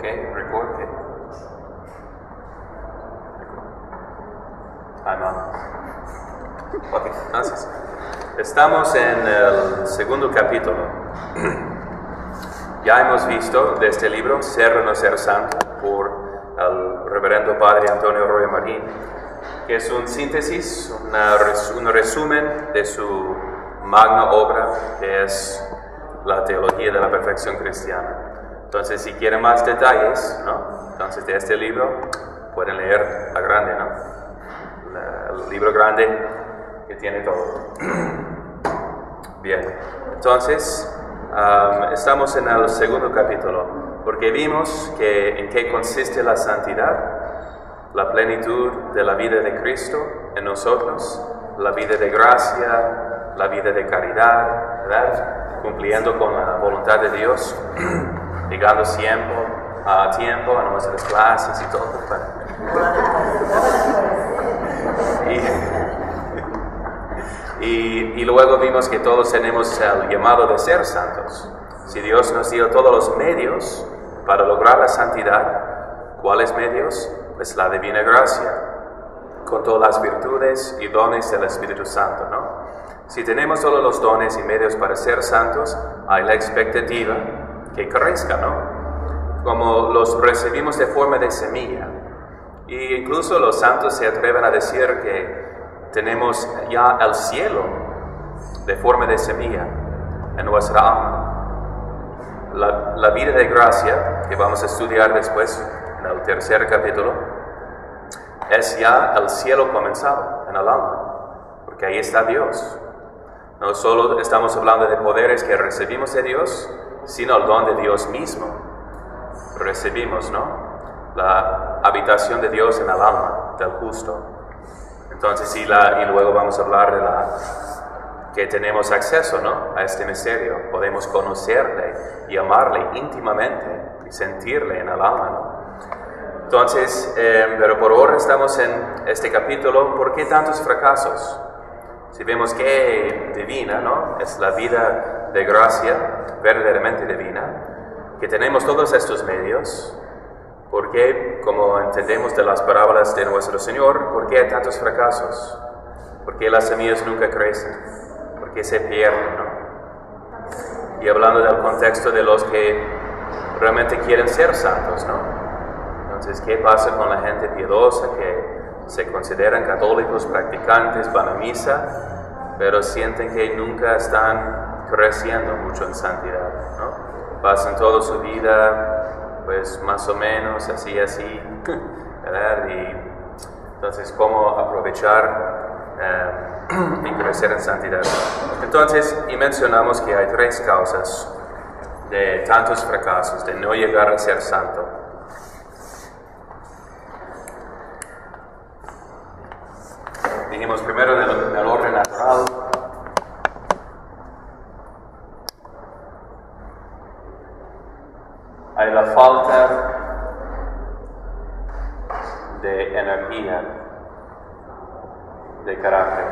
Ok, recorte. Ok, entonces, estamos en el segundo capítulo. Ya hemos visto de este libro, Ser o no ser santo, por el reverendo padre Antonio Royo Marín, que es un síntesis, un resumen de su magna obra, que es la teología de la perfección cristiana. Entonces, si quieren más detalles, ¿no? Entonces, de este libro, pueden leer la grande, ¿no? El libro grande que tiene todo. Bien, entonces, estamos en el segundo capítulo, porque vimos que en qué consiste la santidad, la plenitud de la vida de Cristo en nosotros, la vida de gracia, la vida de caridad, ¿verdad? Cumpliendo con la voluntad de Dios, llegando siempre a tiempo a nuestras clases y todo. Y luego vimos que todos tenemos el llamado de ser santos. Si Dios nos dio todos los medios para lograr la santidad, ¿cuáles medios? Pues la divina gracia, con todas las virtudes y dones del Espíritu Santo, ¿no? Si tenemos todos los dones y medios para ser santos, hay la expectativa que crezca, ¿no? Como los recibimos de forma de semilla. Y incluso los santos se atreven a decir que tenemos ya el cielo de forma de semilla en nuestra alma. La vida de gracia, que vamos a estudiar después en el tercer capítulo, es ya el cielo comenzado en el alma, porque ahí está Dios. No solo estamos hablando de poderes que recibimos de Dios, sino el don de Dios mismo. Recibimos, ¿no? La habitación de Dios en el alma del justo. Entonces, y luego vamos a hablar de que tenemos acceso, ¿no? A este misterio. Podemos conocerle y amarle íntimamente y sentirle en el alma, ¿no? Entonces, pero por ahora estamos en este capítulo. ¿Por qué tantos fracasos? Si vemos que divina, ¿no? Es la vida de gracia, verdaderamente divina, que tenemos todos estos medios. ¿Por qué, como entendemos de las parábolas de nuestro Señor, por qué hay tantos fracasos? ¿Por qué las semillas nunca crecen? ¿Por qué se pierden, no? Y hablando del contexto de los que realmente quieren ser santos, ¿no? Entonces, ¿qué pasa con la gente piadosa que se consideran católicos, practicantes, van a misa, pero sienten que nunca están creciendo mucho en santidad, ¿no? Pasan toda su vida pues más o menos, así, ¿verdad? Y entonces, ¿cómo aprovechar y crecer en santidad? Entonces, y mencionamos que hay tres causas de tantos fracasos, de no llegar a ser santo. Dijimos primero del orden natural. Hay la falta de energía, de carácter.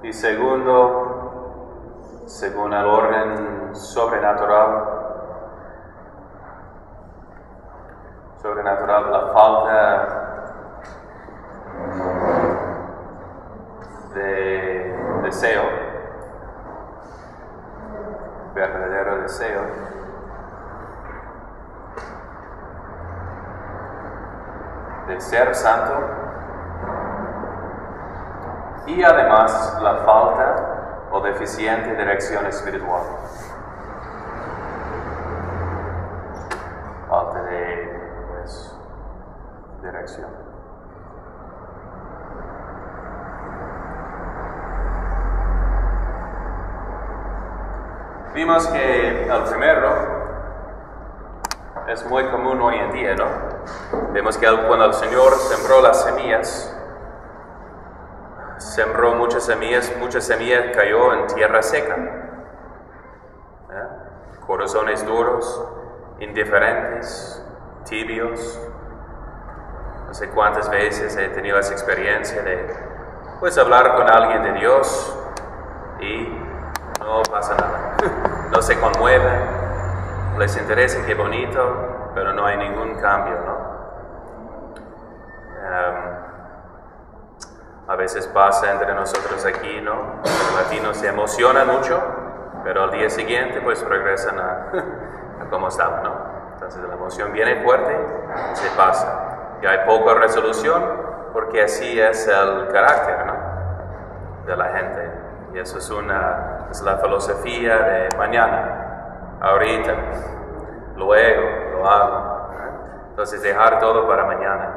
Y segundo, según el orden sobrenatural, la falta de deseo, verdadero deseo, de ser santo, y además la falta o deficiente dirección espiritual. Falta de dirección. Vimos que el primero es muy común hoy en día, ¿no? Vemos que cuando el Señor sembró las semillas, sembró muchas semillas cayó en tierra seca. Corazones duros, indiferentes, tibios. No sé cuántas veces he tenido esa experiencia de, pues, hablar con alguien de Dios y no pasa nada. No se conmueven, les interesa, qué bonito, pero no hay ningún cambio, ¿no? A veces pasa entre nosotros aquí, ¿no? Los latinos se emocionan mucho, pero al día siguiente pues regresan a como estaban, ¿no? Entonces la emoción viene fuerte y se pasa. Y hay poca resolución porque así es el carácter, ¿no? De la gente. Y eso es la filosofía de mañana, ahorita, luego, lo hago. Entonces dejar todo para mañana.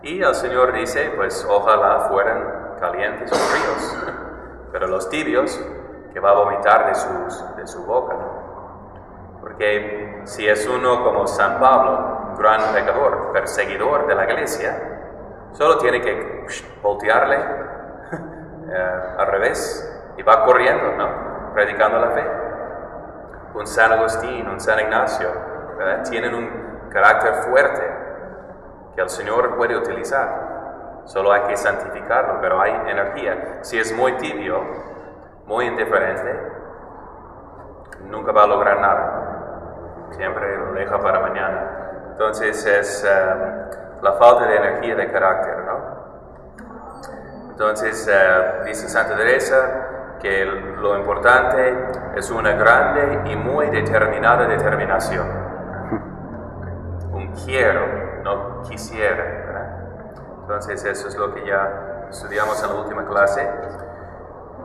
Y el Señor dice, pues ojalá fueran calientes o fríos, pero los tibios que va a vomitar de su boca, ¿no? Porque si es uno como San Pablo, un gran pecador, perseguidor de la iglesia, solo tiene que voltearle al revés y va corriendo, ¿no? Predicando la fe. Un San Agustín, un San Ignacio, ¿verdad? Tienen un carácter fuerte que el Señor puede utilizar. Solo hay que santificarlo, pero hay energía. Si es muy tibio, muy indiferente, nunca va a lograr nada. Siempre lo deja para mañana. Entonces es la falta de energía de carácter, ¿no? Entonces dice Santa Teresa que lo importante es una grande y muy determinada determinación. Un quiero, no quisiera, ¿verdad? Entonces eso es lo que ya estudiamos en la última clase.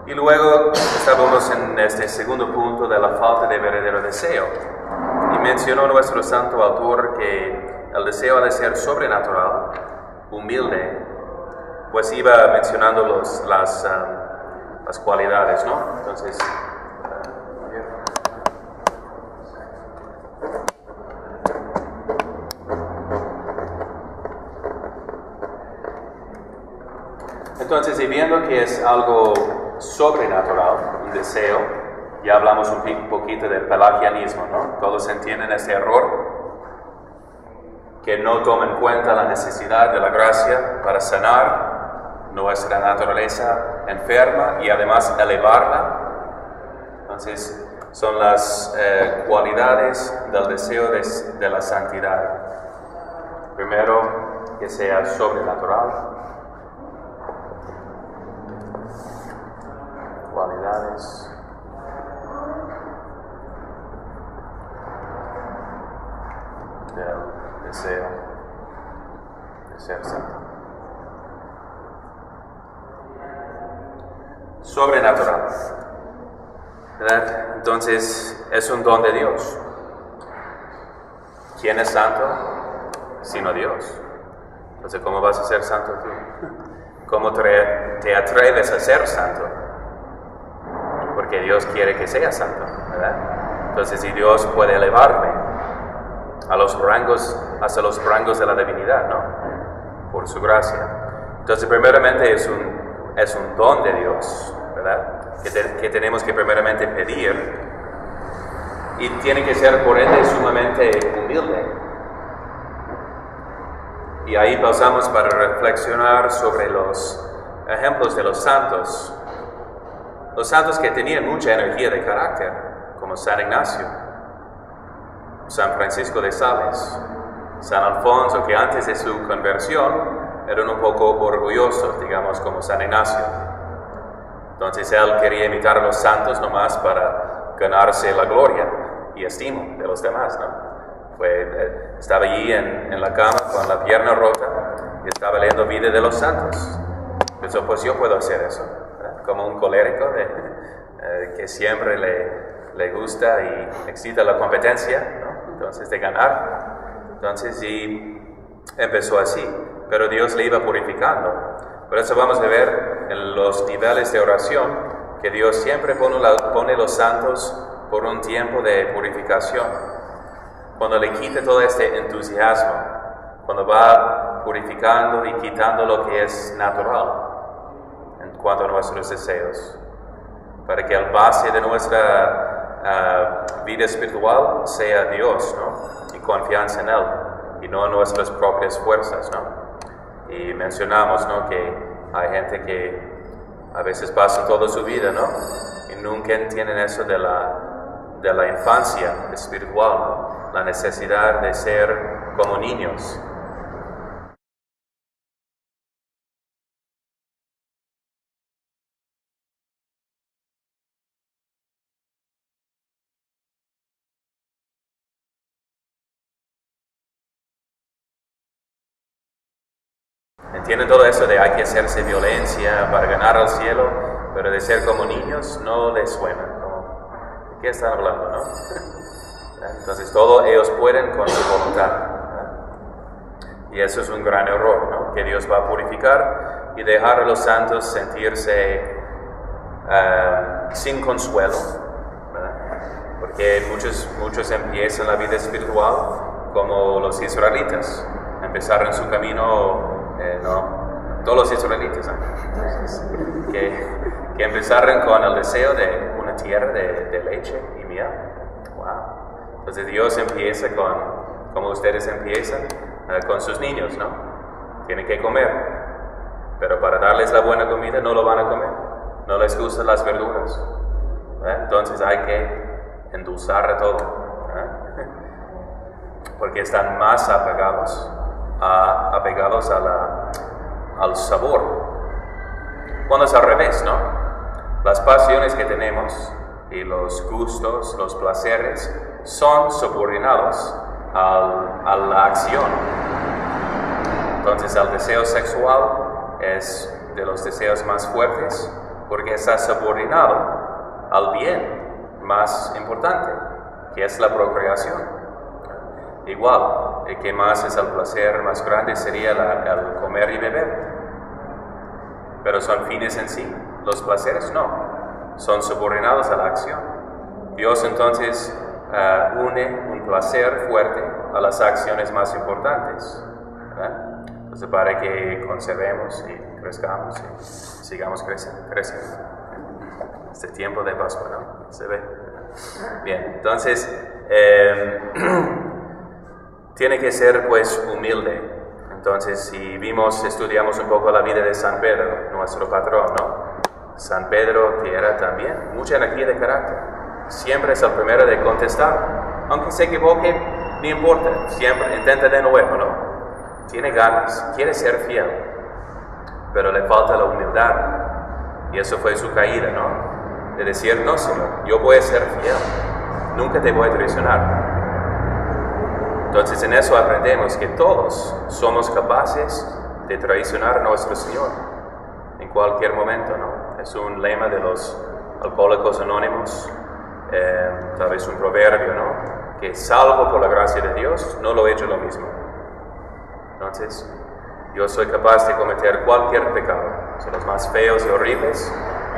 Y luego estábamos en este segundo punto de la falta de verdadero deseo. Y mencionó nuestro santo autor que el deseo ha de ser sobrenatural, humilde, pues iba mencionando las cualidades, ¿no? Entonces, y viendo que es algo sobrenatural, un deseo, ya hablamos un poquito del pelagianismo, ¿no? Todos entienden ese error, que no toma en cuenta la necesidad de la gracia para sanar nuestra naturaleza enferma y además elevarla. Entonces, son las cualidades del deseo de la santidad. Primero, que sea sobrenatural. Cualidades del deseo de ser santo. Sobrenatural, ¿verdad? Entonces es un don de Dios. ¿Quién es santo? Sino Dios. Entonces, ¿cómo vas a ser santo tú? ¿Cómo te atreves a ser santo? Porque Dios quiere que sea santo, ¿verdad? Entonces, si Dios puede elevarme a los rangos, hasta los rangos de la divinidad, ¿no? Por su gracia. Entonces, primeramente es un don de Dios, ¿verdad? Que tenemos que primeramente pedir. Y tiene que ser, por ende, sumamente humilde. Y ahí pasamos para reflexionar sobre los ejemplos de los santos. Los santos que tenían mucha energía de carácter, como San Ignacio, San Francisco de Sales, San Alfonso, que antes de su conversión eran un poco orgullosos, digamos, como San Ignacio. Entonces él quería imitar a los santos nomás para ganarse la gloria y estima de los demás, ¿no? Estaba allí en la cama con la pierna rota y estaba leyendo vida de los santos. Pensó, pues yo puedo hacer eso, ¿verdad? Como un colérico que siempre le gusta y excita la competencia, ¿no? Entonces de ganar. Entonces y empezó así, pero Dios le iba purificando. Por eso vamos a ver en los niveles de oración que Dios siempre pone los santos por un tiempo de purificación. Cuando le quite todo este entusiasmo, cuando va purificando y quitando lo que es natural en cuanto a nuestros deseos, para que el base de nuestra vida espiritual sea Dios, ¿no? Y confianza en Él, y no en nuestras propias fuerzas, ¿no? Y mencionamos, ¿no? Que hay gente que a veces pasa toda su vida, ¿no? y nunca entienden eso de la infancia espiritual, ¿no? La necesidad de ser como niños. Entienden todo eso de hay que hacerse violencia para ganar al cielo, pero de ser como niños no les suena. ¿De qué están hablando, no? Entonces todo ellos pueden con su voluntad. Y eso es un gran error, ¿no? Que Dios va a purificar y dejar a los santos sentirse sin consuelo, ¿verdad? Porque muchos empiezan la vida espiritual como los israelitas. Empezaron su camino, todos los israelitas, que empezaron con el deseo de una tierra de leche y miel. Wow. Entonces Dios empieza como ustedes empiezan, con sus niños, ¿no? Tienen que comer, pero para darles la buena comida no lo van a comer, no les gustan las verduras, entonces hay que endulzar todo, porque están más apegados al sabor. Cuando es al revés, ¿no? Las pasiones que tenemos y los gustos, los placeres, son subordinados a la acción. Entonces el deseo sexual es de los deseos más fuertes porque está subordinado al bien más importante, que es la procreación. Igual, el que más es el placer más grande sería el comer y beber. Pero son fines en sí, los placeres no, son subordinados a la acción. Dios entonces une un placer fuerte a las acciones más importantes, ¿verdad? Entonces para que conservemos y crezcamos y sigamos creciendo. Este tiempo de Pascua, ¿no? Se ve. Bien, entonces tiene que ser pues humilde. Entonces si estudiamos un poco la vida de San Pedro, nuestro patrón, ¿no? San Pedro, que era también mucha energía de carácter, siempre es el primero de contestar, aunque se equivoque, no importa, siempre intenta de nuevo, ¿no? Tiene ganas, quiere ser fiel, pero le falta la humildad, y eso fue su caída, ¿no? De decir, no, Señor, yo voy a ser fiel, nunca te voy a traicionar. Entonces en eso aprendemos que todos somos capaces de traicionar a nuestro Señor en cualquier momento, ¿no? Es un lema de los alcohólicos anónimos, tal vez un proverbio, ¿no? Que salvo por la gracia de Dios, no lo he hecho lo mismo. Entonces, yo soy capaz de cometer cualquier pecado, son los más feos y horribles,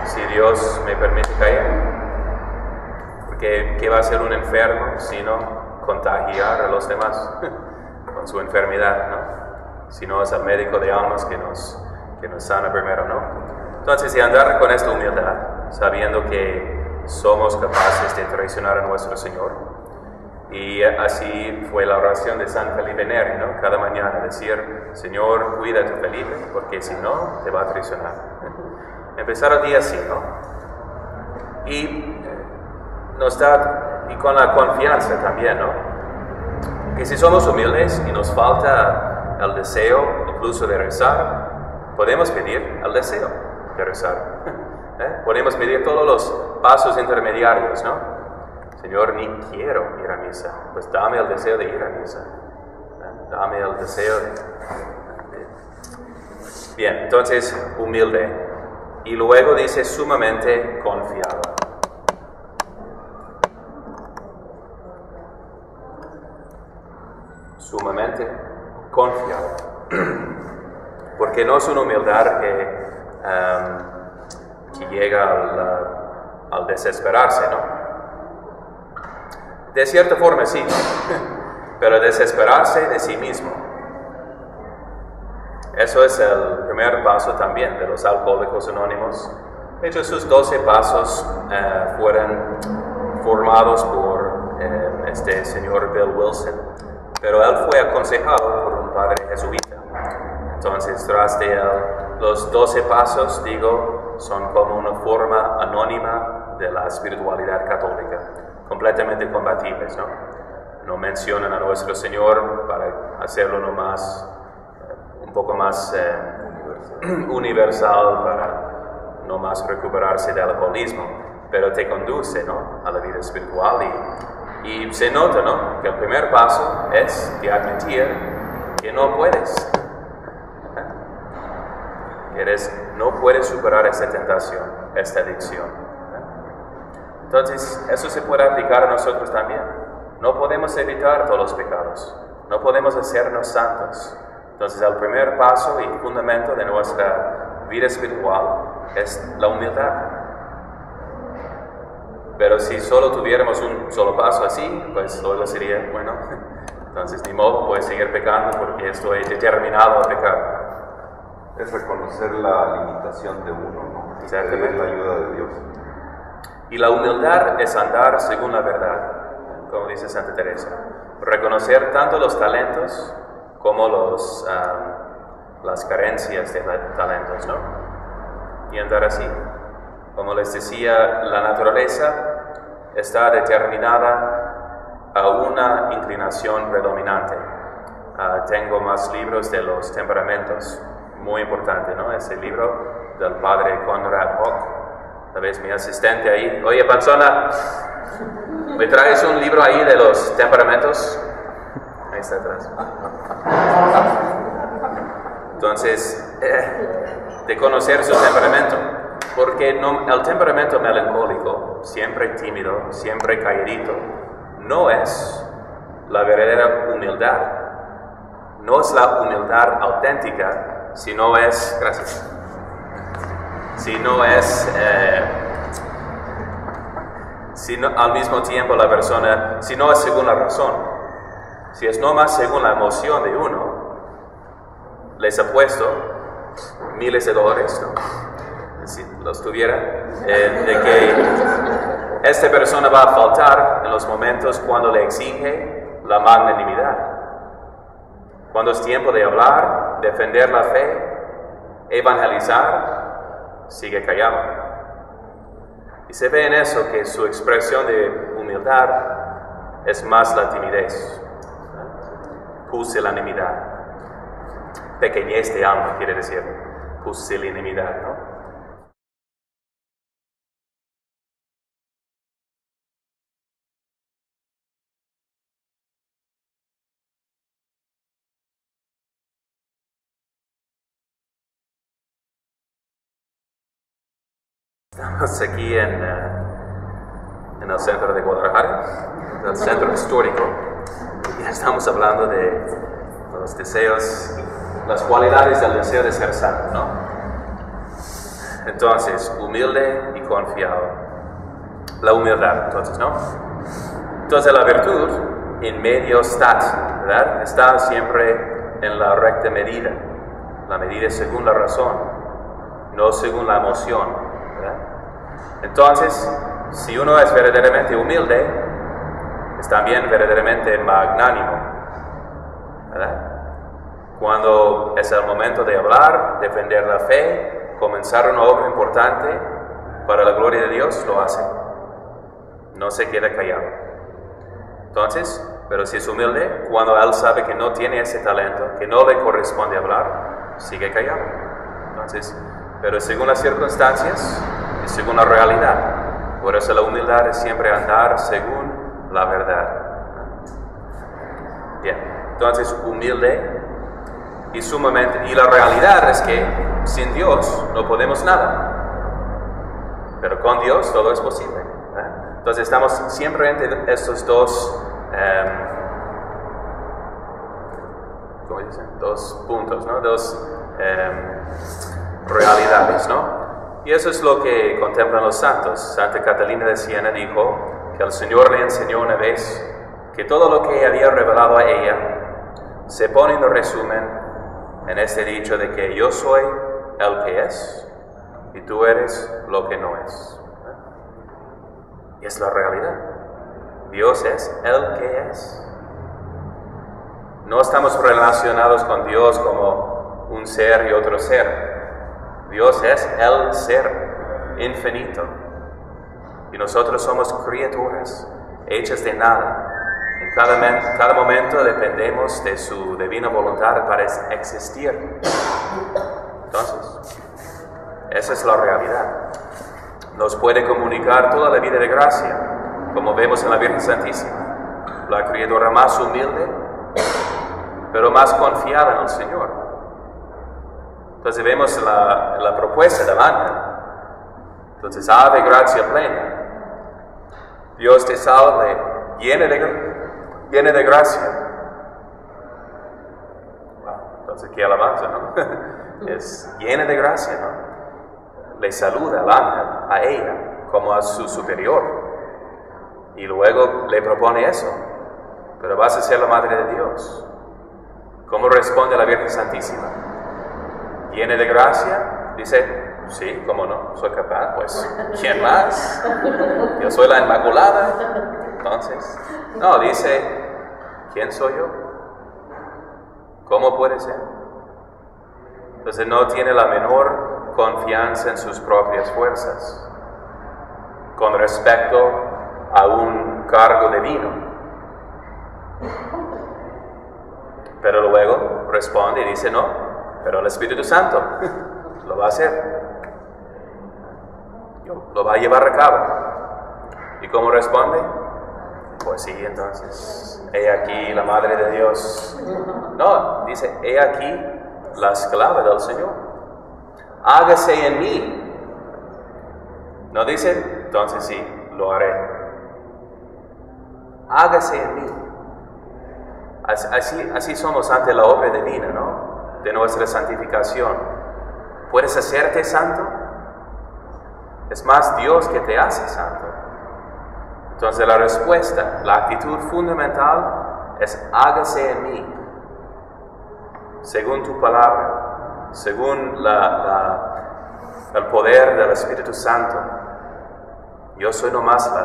si Dios me permite caer. Porque ¿qué va a hacer un enfermo sino contagiar a los demás con su enfermedad, ¿no? Si no es el médico de almas que nos sana primero, ¿no? Entonces, de andar con esta humildad, sabiendo que somos capaces de traicionar a nuestro Señor. Y así fue la oración de San Felipe Neri, ¿no? Cada mañana decir, Señor, cuida a tu Felipe, porque si no, te va a traicionar. Empezar el día así, ¿no? Y con la confianza también, ¿no? Que si somos humildes y nos falta el deseo incluso de rezar, podemos pedir el deseo de rezar. Podemos pedir todos los pasos intermediarios, ¿no? Señor, ni quiero ir a misa, pues dame el deseo de ir a misa. Dame el deseo de... Bien, entonces, humilde. Y luego dice sumamente confiado. Sumamente confiado. Porque no es una humildad que llega al desesperarse, ¿no? De cierta forma sí, pero desesperarse de sí mismo. Eso es el primer paso también de los alcohólicos anónimos. De hecho, sus 12 pasos fueron formados por este señor Bill Wilson, pero él fue aconsejado por un padre jesuita. Entonces, tras de él los 12 pasos, digo, son como una forma anónima de la espiritualidad católica, completamente compatibles, ¿no? No mencionan a nuestro Señor para hacerlo nomás, un poco más universal para no más recuperarse del alcoholismo, pero te conduce, ¿no?, a la vida espiritual y se nota, ¿no?, que el primer paso es de admitir que no puedes. No puedes superar esta tentación, esta adicción. Entonces, eso se puede aplicar a nosotros también. No podemos evitar todos los pecados, no podemos hacernos santos. Entonces, el primer paso y fundamento de nuestra vida espiritual es la humildad. Pero si solo tuviéramos un solo paso así, pues luego sería, bueno, entonces ni modo, voy a seguir pecando porque estoy determinado a pecar. Es reconocer la limitación de uno, ¿no? Y pedir la ayuda de Dios. Y la humildad es andar según la verdad, como dice Santa Teresa. Reconocer tanto los talentos como las carencias de talentos, ¿no? Y andar así. Como les decía, la naturaleza está determinada a una inclinación predominante. Tengo más libros de los temperamentos. Muy importante, ¿no? Ese libro del padre Conrad Hock. Tal vez mi asistente ahí. Oye, Panzona, ¿me traes un libro ahí de los temperamentos? Ahí está atrás. Entonces, de conocer su temperamento. Porque el temperamento melancólico, siempre tímido, siempre calladito, no es la verdadera humildad. No es la humildad auténtica, si no es, gracias, si no es, al mismo tiempo la persona, si no es según la razón, si es nomás según la emoción de uno, les apuesto miles de dólares, ¿no?, si los tuviera, de que esta persona va a faltar en los momentos cuando le exige la magnanimidad. Cuando es tiempo de hablar, defender la fe, evangelizar, sigue callado. Y se ve en eso que su expresión de humildad es más la timidez, pusilanimidad, pequeñez de alma, quiere decir, pusilanimidad, ¿no? Estamos aquí en el centro de Guadalajara, el centro histórico, y estamos hablando de los deseos, las cualidades del deseo de ser santo, ¿no? Entonces, humilde y confiado. La humildad, entonces, ¿no? Entonces, la virtud en medio está, ¿verdad? Está siempre en la recta medida. La medida es según la razón, no según la emoción. Entonces, si uno es verdaderamente humilde, es también verdaderamente magnánimo, ¿verdad? Cuando es el momento de hablar, defender la fe, comenzar una obra importante para la gloria de Dios, lo hace. No se queda callado. Entonces, pero si es humilde, cuando él sabe que no tiene ese talento, que no le corresponde hablar, sigue callado. Entonces, pero según las circunstancias y según la realidad. Por eso la humildad es siempre andar según la verdad. Bien, entonces humilde y sumamente, y la realidad es que sin Dios no podemos nada, pero con Dios todo es posible. Entonces estamos siempre entre estos dos, ¿cómo dicen? Dos puntos, ¿no? Dos realidades, ¿no? Y eso es lo que contemplan los santos. Santa Catalina de Siena dijo que el Señor le enseñó una vez que todo lo que había revelado a ella se pone en resumen en este dicho de que yo soy el que es y tú eres lo que no es. Y es la realidad. Dios es el que es. No estamos relacionados con Dios como un ser y otro ser. Dios es el ser infinito. Y nosotros somos criaturas hechas de nada. En cada momento dependemos de su divina voluntad para existir. Entonces, esa es la realidad. Nos puede comunicar toda la vida de gracia, como vemos en la Virgen Santísima, la criatura más humilde, pero más confiada en el Señor. Entonces vemos la propuesta del ángel. Entonces, ave gracia plena, Dios te salve, llena de gracia. Wow, entonces, qué alabanza, ¿no? Es llena de gracia, ¿no? Le saluda al ángel, a ella, como a su superior. Y luego le propone eso. Pero vas a ser la madre de Dios. ¿Cómo responde la Virgen Santísima? ¿Llena de gracia? Dice, sí, ¿cómo no? Soy capaz, pues, ¿quién más? Yo soy la Inmaculada. Entonces, no, dice, ¿quién soy yo? ¿Cómo puede ser? Entonces no tiene la menor confianza en sus propias fuerzas con respecto a un cargo divino. Pero luego responde y dice, no, pero el Espíritu Santo lo va a hacer. Lo va a llevar a cabo. ¿Y cómo responde? Pues sí, entonces, he aquí la Madre de Dios. No, dice, he aquí la esclava del Señor. Hágase en mí. No dice, entonces sí, lo haré. Hágase en mí. Así somos ante la obra divina, ¿no? De nuestra santificación. ¿Puedes hacerte santo? Es más Dios que te hace santo. Entonces la respuesta, la actitud fundamental es hágase en mí. Según tu palabra. Según el poder del Espíritu Santo. Yo soy nomás la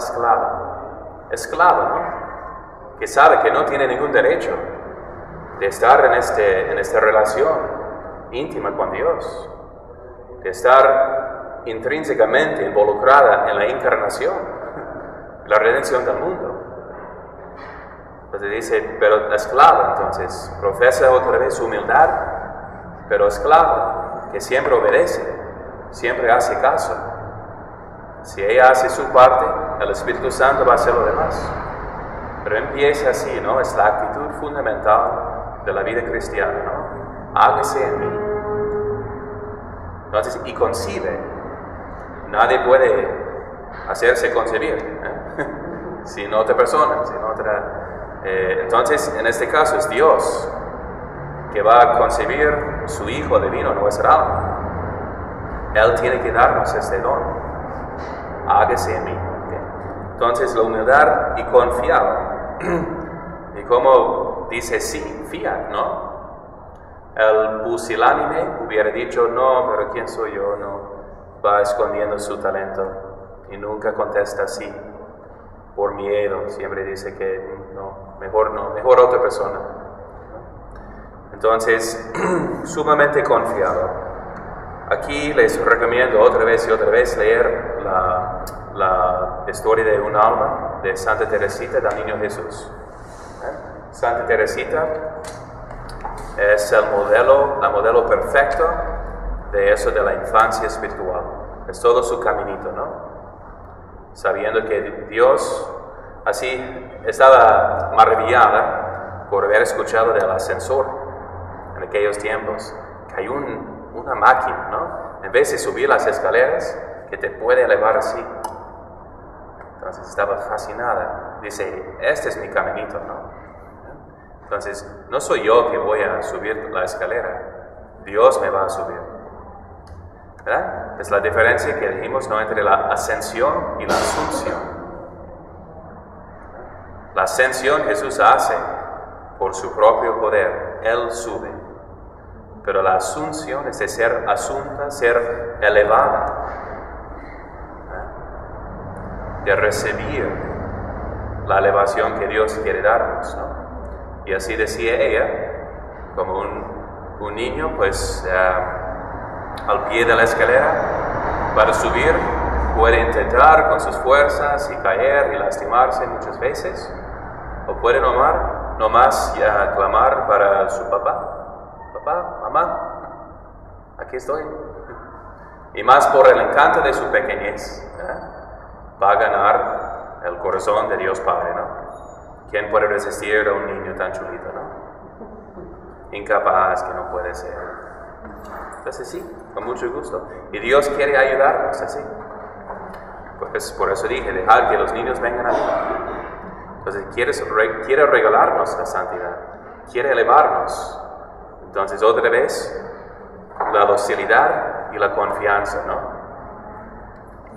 esclava, ¿no? Que sabe que no tiene ningún derecho de estar en esta relación íntima con Dios, de estar intrínsecamente involucrada en la encarnación, la redención del mundo. Entonces dice, pero esclava, entonces profesa otra vez su humildad, pero esclava, que siempre obedece, siempre hace caso. Si ella hace su parte, el Espíritu Santo va a hacer lo demás. Pero empieza así, ¿no? Es la actitud fundamental de la vida cristiana, ¿no? Hágase en mí. Entonces, y concibe. Nadie puede hacerse concebir, ¿eh? Sin otra persona, sin otra... entonces, en este caso es Dios que va a concebir su Hijo divino en nuestra alma. Él tiene que darnos este don. Hágase en mí. Entonces la humildad y confiado. Y como dice sí, fiat, ¿no? El pusilánime hubiera dicho, no, pero ¿quién soy yo? No, va escondiendo su talento y nunca contesta así. Por miedo, siempre dice que no, mejor otra persona. Entonces, sumamente confiado. Aquí les recomiendo otra vez y otra vez leer la historia de un alma de Santa Teresita del Niño Jesús. Santa Teresita es la modelo perfecto de eso de la infancia espiritual. Es todo su caminito, ¿no? Sabiendo que Dios, así estaba maravillada por haber escuchado del ascensor en aquellos tiempos, que hay una máquina, ¿no? En vez de subir las escaleras, que te puede elevar así. Entonces estaba fascinada. Dice, este es mi caminito, ¿no? Entonces, no soy yo que voy a subir la escalera, Dios me va a subir. ¿Verdad? Es la diferencia que dijimos, ¿no? Entre la ascensión y la asunción. La ascensión Jesús hace por su propio poder, Él sube. Pero la asunción es de ser asunta, ser elevada, de recibir la elevación que Dios quiere darnos, ¿no? Y así decía ella, como un niño, pues al pie de la escalera para subir, puede intentar con sus fuerzas y caer y lastimarse muchas veces, o puede nomás clamar para su papá, mamá, aquí estoy. Y más por el encanto de su pequeñez, va a ganar el corazón de Dios Padre, ¿no? ¿Quién puede resistir a un niño tan chulito, no? Incapaz, que no puede ser. Entonces sí, con mucho gusto. Y Dios quiere ayudarnos así. Pues por eso dije, dejar que los niños vengan a mí. Entonces quiere regalarnos la santidad, quiere elevarnos. Entonces otra vez, la docilidad y la confianza, ¿no?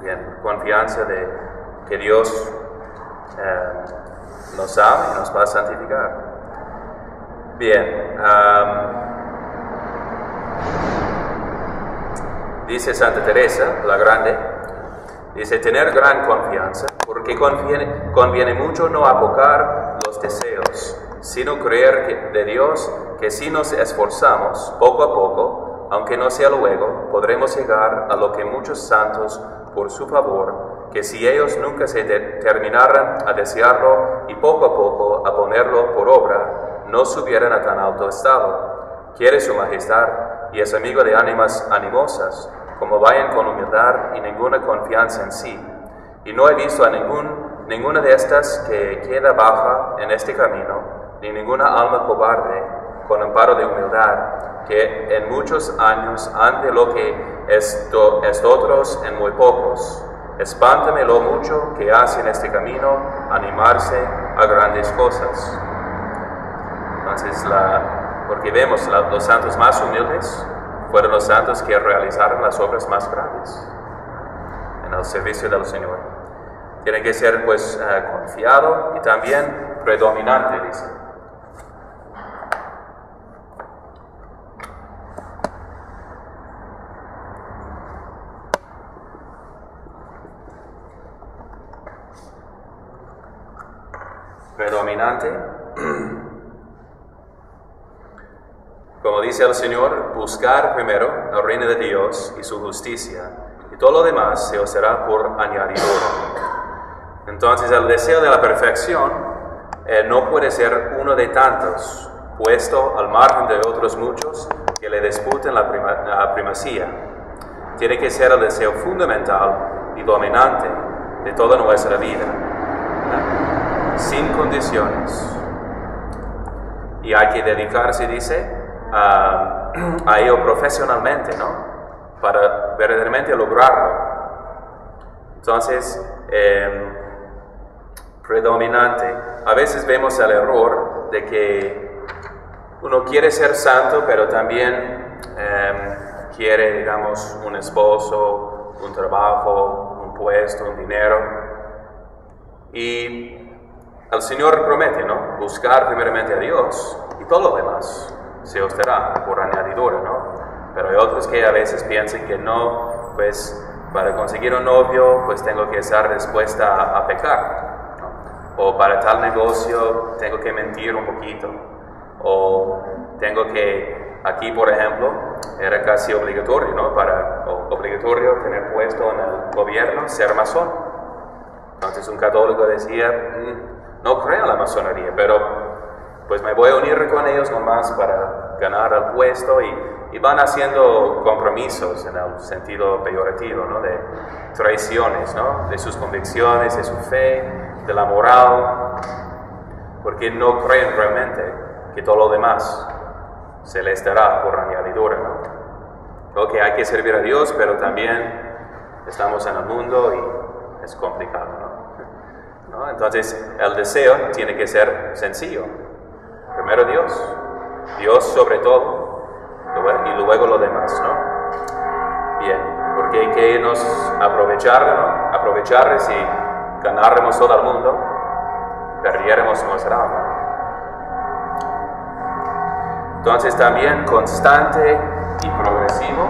Bien, confianza de que Dios nos ama y nos va a santificar. Bien, dice Santa Teresa, la Grande, dice, tener gran confianza, porque conviene mucho no apocar los deseos, sino creer de Dios que si nos esforzamos poco a poco, aunque no sea luego, podremos llegar a lo que muchos santos, por su favor, que si ellos nunca se determinaran a desearlo y poco a poco a ponerlo por obra, no subieran a tan alto estado. Quiere su majestad, y es amigo de ánimas animosas, como vayan con humildad y ninguna confianza en sí. Y no he visto a ninguna de estas que queda baja en este camino, ni ninguna alma cobarde, con amparo de humildad, que en muchos años ante lo que otros en muy pocos. Espántame lo mucho que hace en este camino animarse a grandes cosas. Entonces, porque vemos los santos más humildes fueron los santos que realizaron las obras más grandes en el servicio del Señor. Tiene que ser pues confiado y también predominante, dice. Predominante. Como dice el Señor, buscar primero el reino de Dios y su justicia, y todo lo demás se os será por añadidura. Entonces el deseo de la perfección no puede ser uno de tantos, puesto al margen de otros muchos que le disputen la primacía. Tiene que ser el deseo fundamental y dominante de toda nuestra vida, sin condiciones. Y hay que dedicarse, dice, a ello profesionalmente, ¿no? Para verdaderamente lograrlo. Entonces, predominante. A veces vemos el error de que uno quiere ser santo, pero también quiere, digamos, un esposo, un trabajo, un puesto, un dinero. Y el Señor promete, ¿no? Buscar primeramente a Dios y todo lo demás se os dará por añadidura, ¿no? Pero hay otros que a veces piensan que no, pues para conseguir un novio, pues tengo que estar dispuesta a pecar, ¿no? O para tal negocio tengo que mentir un poquito, o tengo que, aquí por ejemplo, era casi obligatorio, ¿no? Obligatorio tener puesto en el gobierno ser masón. Entonces un católico decía, no creo en la masonería, pero pues me voy a unir con ellos nomás para ganar el puesto, y van haciendo compromisos en el sentido peyorativo, ¿no? De traiciones, ¿no? De sus convicciones, de su fe, de la moral, porque no creen realmente que todo lo demás se les dará por añadidura, ¿no? Ok, hay que servir a Dios, pero también estamos en el mundo y es complicado, ¿no? Entonces el deseo tiene que ser sencillo. Primero Dios sobre todo, y luego lo demás, ¿no? Bien, porque hay que nos aprovechar, ¿no? Aprovechar si ganáramos todo el mundo, perdiéramos nuestra alma. Entonces también constante y progresivo.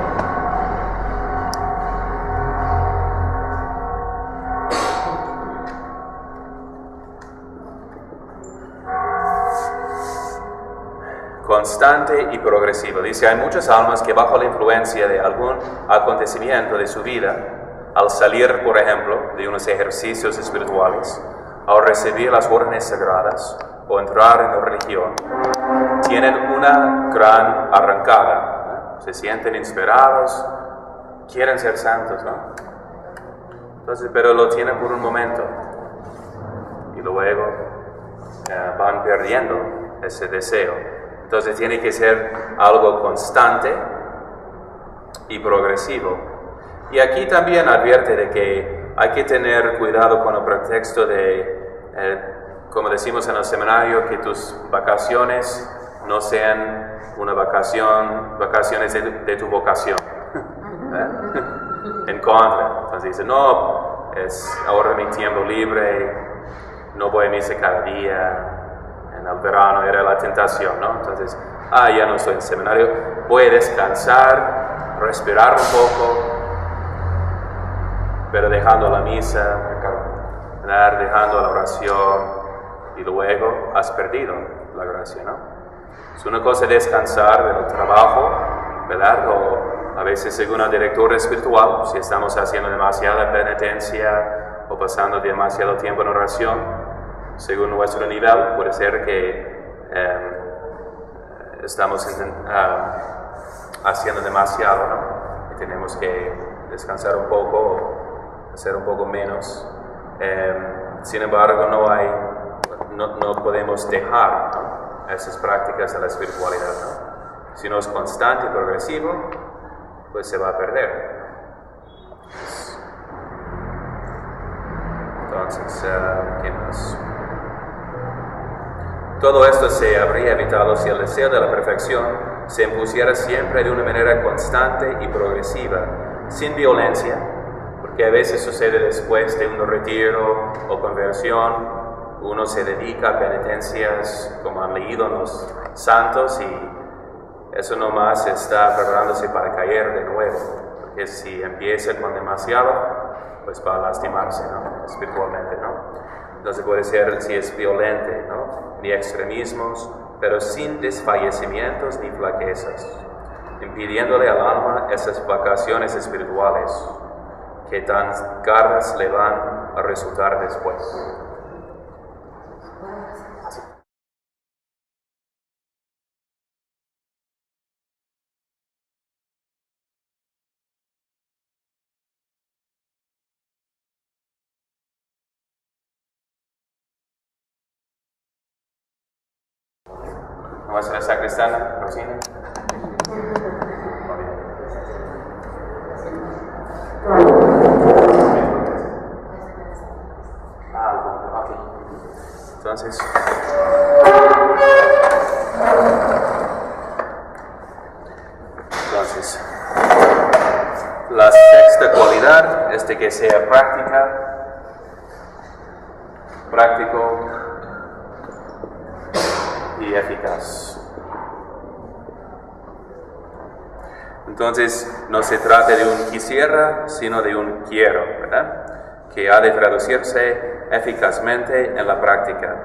constante y progresivo. Dice, hay muchas almas que bajo la influencia de algún acontecimiento de su vida, al salir, por ejemplo, de unos ejercicios espirituales, al recibir las órdenes sagradas o entrar en la religión, tienen una gran arrancada, ¿no? Se sienten inspirados, quieren ser santos, ¿no? Entonces, pero lo tienen por un momento y luego van perdiendo ese deseo. Entonces tiene que ser algo constante y progresivo. Y aquí también advierte de que hay que tener cuidado con el pretexto de, como decimos en el seminario, que tus vacaciones no sean vacaciones de tu vocación. En contra. Entonces dice, no, es ahora mi tiempo libre, no voy a misa cada día. En el verano era la tentación, ¿no? Entonces, ya no estoy en seminario, voy a descansar, respirar un poco, pero dejando la misa, ¿verdad? Dejando la oración, y luego has perdido la gracia, ¿no? Es una cosa descansar del trabajo, ¿verdad? O a veces, según el director espiritual, si estamos haciendo demasiada penitencia o pasando demasiado tiempo en oración, según nuestro nivel, puede ser que estamos haciendo demasiado, ¿no? Y tenemos que descansar un poco, hacer un poco menos. Sin embargo, no podemos dejar, ¿no? Esas prácticas de la espiritualidad, ¿no? Si no es constante y progresivo, pues se va a perder. Entonces, ¿qué más? Todo esto se habría evitado si el deseo de la perfección se impusiera siempre de una manera constante y progresiva, sin violencia, porque a veces sucede después de un retiro o conversión, uno se dedica a penitencias como han leído los santos y eso nomás está preparándose para caer de nuevo, porque si empieza con demasiado, pues va a lastimarse, ¿no? Espiritualmente, ¿no? Entonces puede ser si es violente, ¿no? Ni extremismos, pero sin desfallecimientos ni flaquezas, impidiéndole al alma esas vacaciones espirituales que tan caras le van a resultar después. Nuestra sacristana, Rosina. Ok. Entonces, la sexta cualidad es de que sea práctico y eficaz. Entonces, no se trata de un quisiera, sino de un quiero, ¿verdad? Que ha de traducirse eficazmente en la práctica.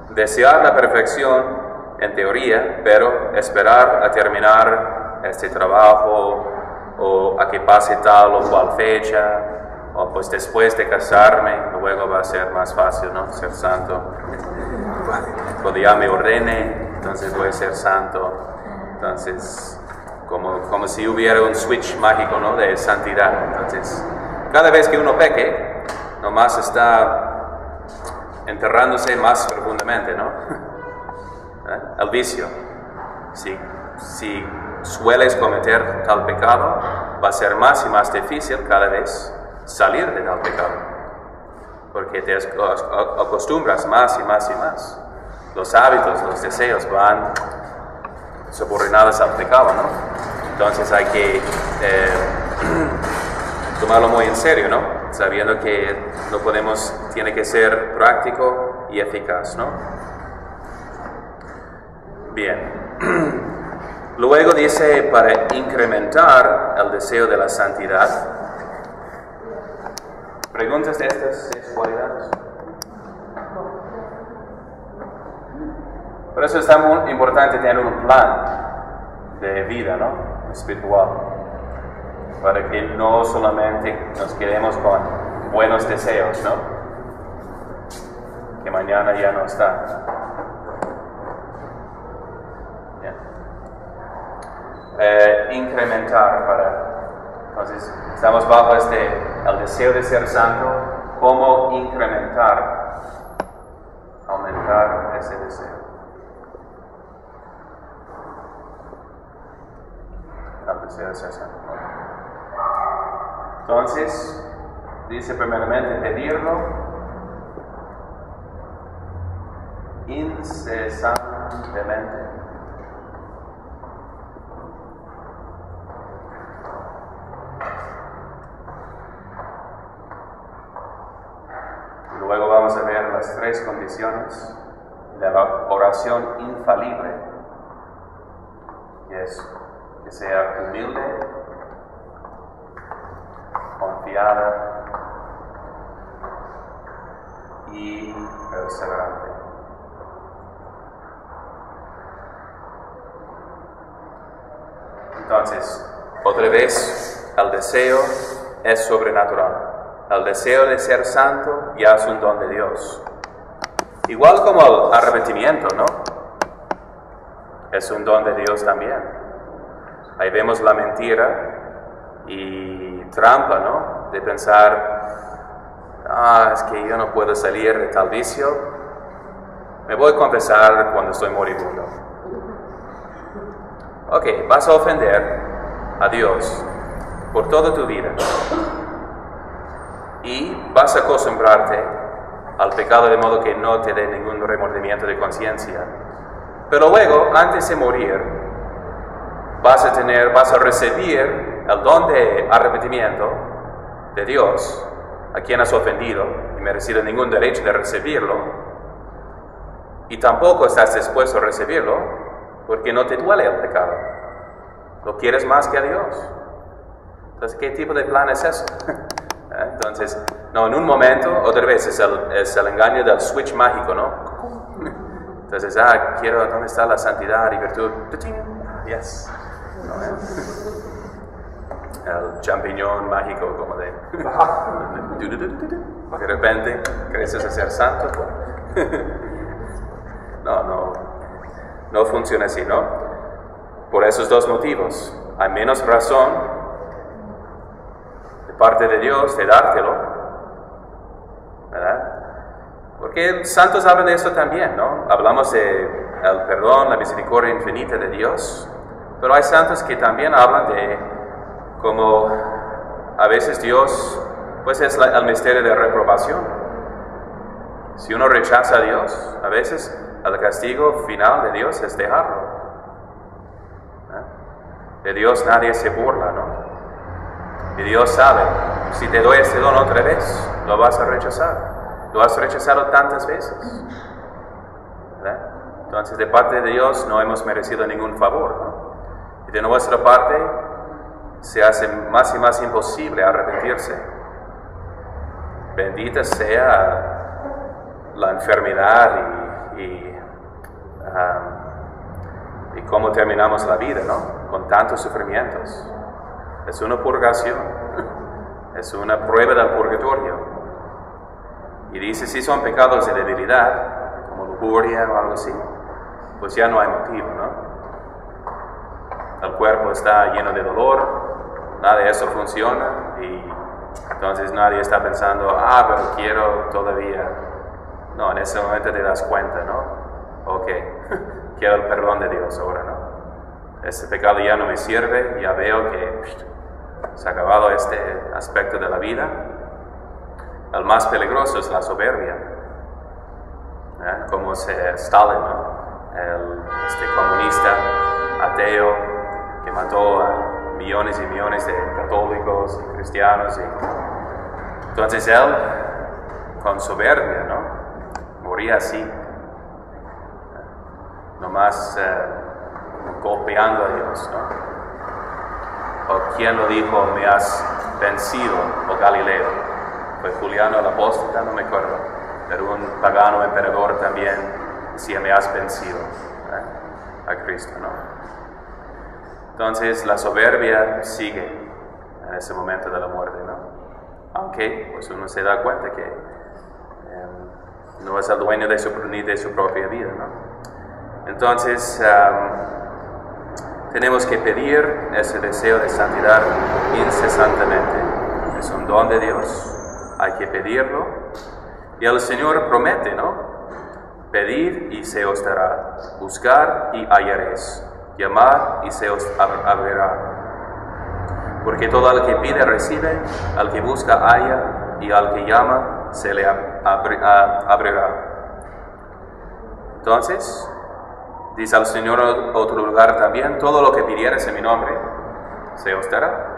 Desear la perfección en teoría, pero esperar a terminar este trabajo o a que pase tal o cual fecha, o pues después de casarme, luego va a ser más fácil, ¿no? Ser santo. Cuando ya me ordene, entonces voy a ser santo. Entonces, como si hubiera un switch mágico, ¿no? De santidad. Entonces, cada vez que uno peque, nomás está enterrándose más profundamente, ¿no? El vicio. Si sueles cometer tal pecado, va a ser más y más difícil cada vez salir de tal pecado, porque te acostumbras más y más y más. Los hábitos, los deseos van subordinados al pecado, ¿no? Entonces hay que tomarlo muy en serio, ¿no? Sabiendo que tiene que ser práctico y eficaz, ¿no? Bien. Luego dice, para incrementar el deseo de la santidad. ¿Preguntas de estas 6 cualidades? Por eso es tan importante tener un plan de vida, ¿no? Espiritual. Para que no solamente nos quedemos con buenos deseos, ¿no? Que mañana ya no está. Bien. Incrementar entonces, estamos bajo el deseo de ser santo. ¿Cómo incrementar, aumentar ese deseo? El deseo de ser santo. Entonces, dice primeramente pedirlo incesantemente. Luego vamos a ver las 3 condiciones de la oración infalible, que es que sea humilde, confiada y perseverante. Entonces, otra vez, el deseo es sobrenatural. El deseo de ser santo ya es un don de Dios. Igual como el arrepentimiento, ¿no? Es un don de Dios también. Ahí vemos la mentira y trampa, ¿no? De pensar, es que yo no puedo salir de tal vicio. Me voy a confesar cuando estoy moribundo. Ok, vas a ofender a Dios por toda tu vida. Y vas a acostumbrarte al pecado de modo que no te dé ningún remordimiento de conciencia. Pero luego, antes de morir, vas a recibir el don de arrepentimiento de Dios, a quien has ofendido y merecido ningún derecho de recibirlo, y tampoco estás dispuesto a recibirlo porque no te duele el pecado. Lo quieres más que a Dios. Entonces, ¿qué tipo de plan es eso? Entonces, no, en un momento, otra vez, es el engaño del switch mágico, ¿no? Entonces, ¿dónde está la santidad y virtud? Yes. El champiñón mágico, como de repente, creces a ser santo. No funciona así, ¿no? Por esos 2 motivos. Hay menos razón parte de Dios de dártelo, ¿verdad? Porque santos hablan de eso también, ¿no? Hablamos de el perdón, la misericordia infinita de Dios, pero hay santos que también hablan de cómo a veces Dios, pues es el misterio de reprobación. Si uno rechaza a Dios, a veces el castigo final de Dios es dejarlo. De Dios nadie se burla, ¿no? Y Dios sabe, si te doy este don otra vez, lo vas a rechazar. Lo has rechazado tantas veces. ¿Verdad? Entonces, de parte de Dios no hemos merecido ningún favor, ¿no? Y de nuestra parte, se hace más y más imposible arrepentirse. Bendita sea la enfermedad y cómo terminamos la vida, ¿no? Con tantos sufrimientos. Es una purgación, es una prueba del purgatorio. Y dice, si son pecados de debilidad, como lujuria o algo así, pues ya no hay motivo, ¿no? El cuerpo está lleno de dolor, nada de eso funciona, y entonces nadie está pensando, pero quiero todavía. No, en ese momento te das cuenta, ¿no? Ok, quiero el perdón de Dios ahora, ¿no? Este pecado ya no me sirve, ya veo que se ha acabado este aspecto de la vida. El más peligroso es la soberbia, como Stalin, ¿no? Este comunista ateo que mató a millones y millones de católicos y cristianos. Entonces él, con soberbia, ¿no? Moría así, nomás golpeando a Dios, ¿no? ¿O quién lo dijo? Me has vencido, oh Galileo. Fue Juliano el apóstol, no me acuerdo. Pero un pagano emperador también si me has vencido a Cristo, ¿no? Entonces la soberbia sigue en ese momento de la muerte, ¿no? Aunque pues uno se da cuenta que no es el dueño ni de su propia vida, ¿no? Entonces tenemos que pedir ese deseo de santidad incesantemente. Es un don de Dios, hay que pedirlo. Y el Señor promete, ¿no? Pedid y se os dará, buscar y hallaréis, llamar y se os abrirá. Porque todo el que pide recibe, al que busca halla, y al que llama se le abrirá. Entonces, dice el Señor en otro lugar también, todo lo que pidieres en mi nombre, se os dará.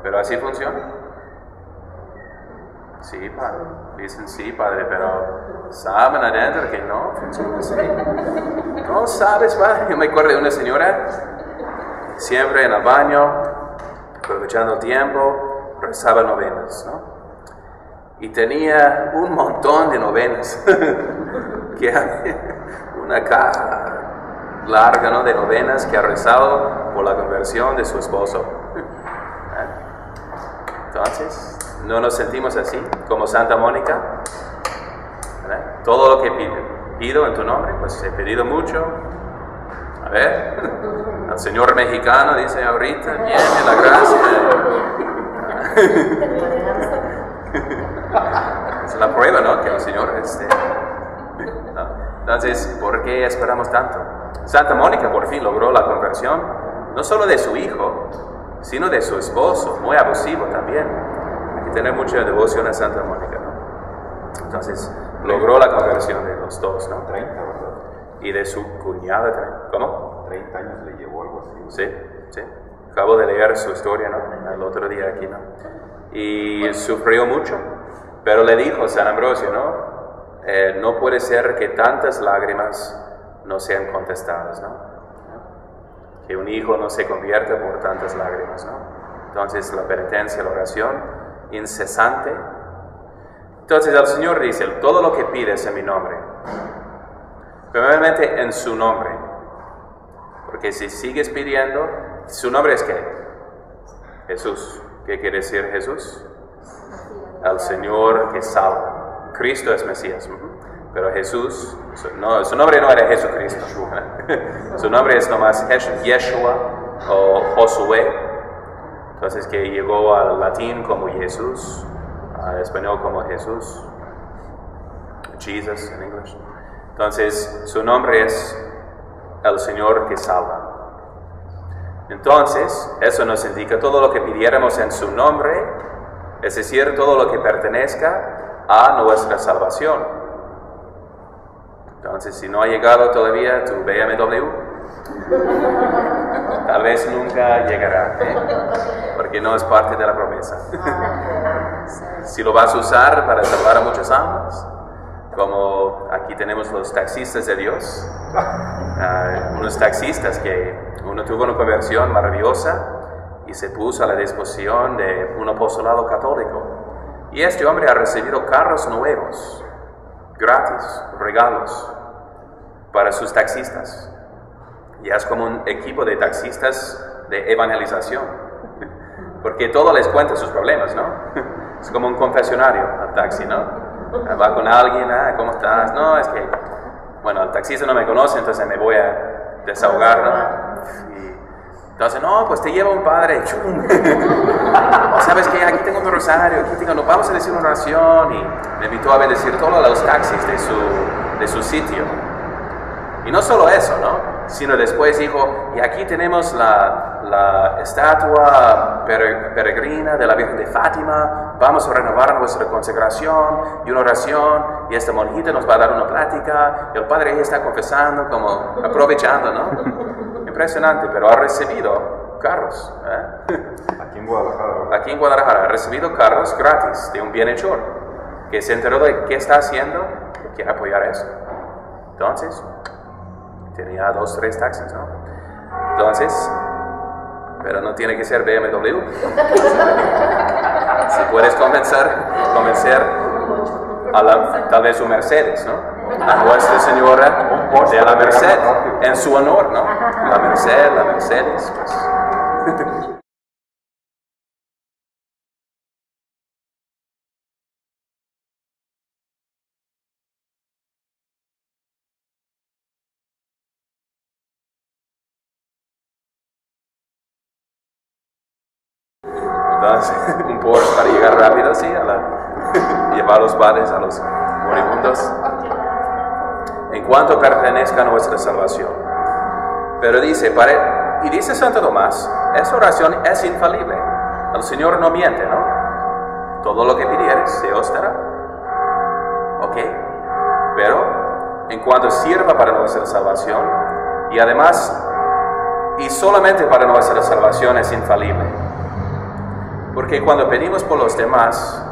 ¿Pero así funciona? Sí, Padre. Dicen sí, Padre, pero saben adentro que no funciona así. No sabes, Padre. Yo me acuerdo de una señora, siempre en el baño, aprovechando el tiempo, rezaba novenas, ¿no? Y tenía un montón de novenas. Que una caja larga, ¿no?, de novenas que ha rezado por la conversión de su esposo. Entonces, ¿no nos sentimos así, como Santa Mónica? ¿Verdad? Todo lo que pido en tu nombre, pues he pedido mucho. A ver, el señor mexicano dice ahorita, viene la gracia. Es la prueba, ¿no?, que el Señor ¿no? Entonces, ¿por qué esperamos tanto? Santa Mónica por fin logró la conversión, no solo de su hijo, sino de su esposo, muy abusivo también. Hay que tener mucha devoción a Santa Mónica, ¿no? Entonces, logró la conversión de los dos, ¿no? 30, ¿verdad? Y de su cuñada también. ¿Cómo? 30 años le llevó algo así. Sí, sí. Acabo de leer su historia, ¿no?, el otro día aquí, ¿no? Y sufrió mucho, pero le dijo San Ambrosio, ¿no? No puede ser que tantas lágrimas no sean contestadas, ¿no? Que un hijo no se convierta por tantas lágrimas, ¿no? Entonces la penitencia, la oración incesante. Entonces el Señor dice, todo lo que pides en mi nombre, primeramente en su nombre, porque si sigues pidiendo, su nombre es ¿qué? Jesús. ¿Qué quiere decir Jesús? El Señor que salva. Cristo es Mesías. Pero Jesús, no, su nombre no era Jesucristo. Su nombre es nomás Yeshua o Josué. Entonces que llegó al latín como Jesús, al español como Jesús. Jesus en inglés. Entonces su nombre es el Señor que salva. Entonces, eso nos indica todo lo que pidiéramos en su nombre, es decir, todo lo que pertenezca a nuestra salvación. Entonces, si no ha llegado todavía tu BMW, tal vez nunca llegará, porque no es parte de la promesa. Si lo vas a usar para salvar a muchas almas, como aquí tenemos los taxistas de Dios, unos taxistas que uno tuvo una conversión maravillosa y se puso a la disposición de un apostolado católico. Y este hombre ha recibido carros nuevos, gratis, regalos, para sus taxistas. Ya es como un equipo de taxistas de evangelización, porque todo les cuenta sus problemas, ¿no? Es como un confesionario al taxi, ¿no? Va con alguien, ¿cómo estás? No, es que, bueno, el taxista no me conoce, entonces me voy a desahogar, ¿no? Y entonces, no, pues te lleva un padre, chum. ¿Sabes qué? Aquí tengo un rosario, aquí tengo, nos vamos a decir una oración, y me invitó a bendecir todos los taxis de su sitio. Y no solo eso, ¿no? Sino después dijo, y aquí tenemos la estatua peregrina de la Virgen de Fátima, vamos a renovar nuestra consagración y una oración, y esta monjita nos va a dar una plática, y el padre está confesando, como aprovechando, ¿no? Impresionante, pero ha recibido carros. Aquí en Guadalajara, ¿verdad? Aquí en Guadalajara ha recibido carros gratis de un bienhechor, que se enteró de qué está haciendo, que quiere apoyar eso. Entonces, tenía 2, 3 taxis, ¿no? Entonces, pero no tiene que ser BMW. Si puedes convencer a tal vez un Mercedes, ¿no? a Nuestra Señora de la Merced, en su honor, ¿no? La Merced, la Mercedes, pues. Entonces, un Porsche para llegar rápido, sí, llevar a los padres a los moribundos. En cuanto pertenezca a nuestra salvación. Pero dice, y dice Santo Tomás, esta oración es infalible. El Señor no miente, ¿no? Todo lo que pidieres se os dará. ¿Ok? Pero, en cuanto sirva para nuestra salvación, y además, y solamente para nuestra salvación es infalible. Porque cuando pedimos por los demás,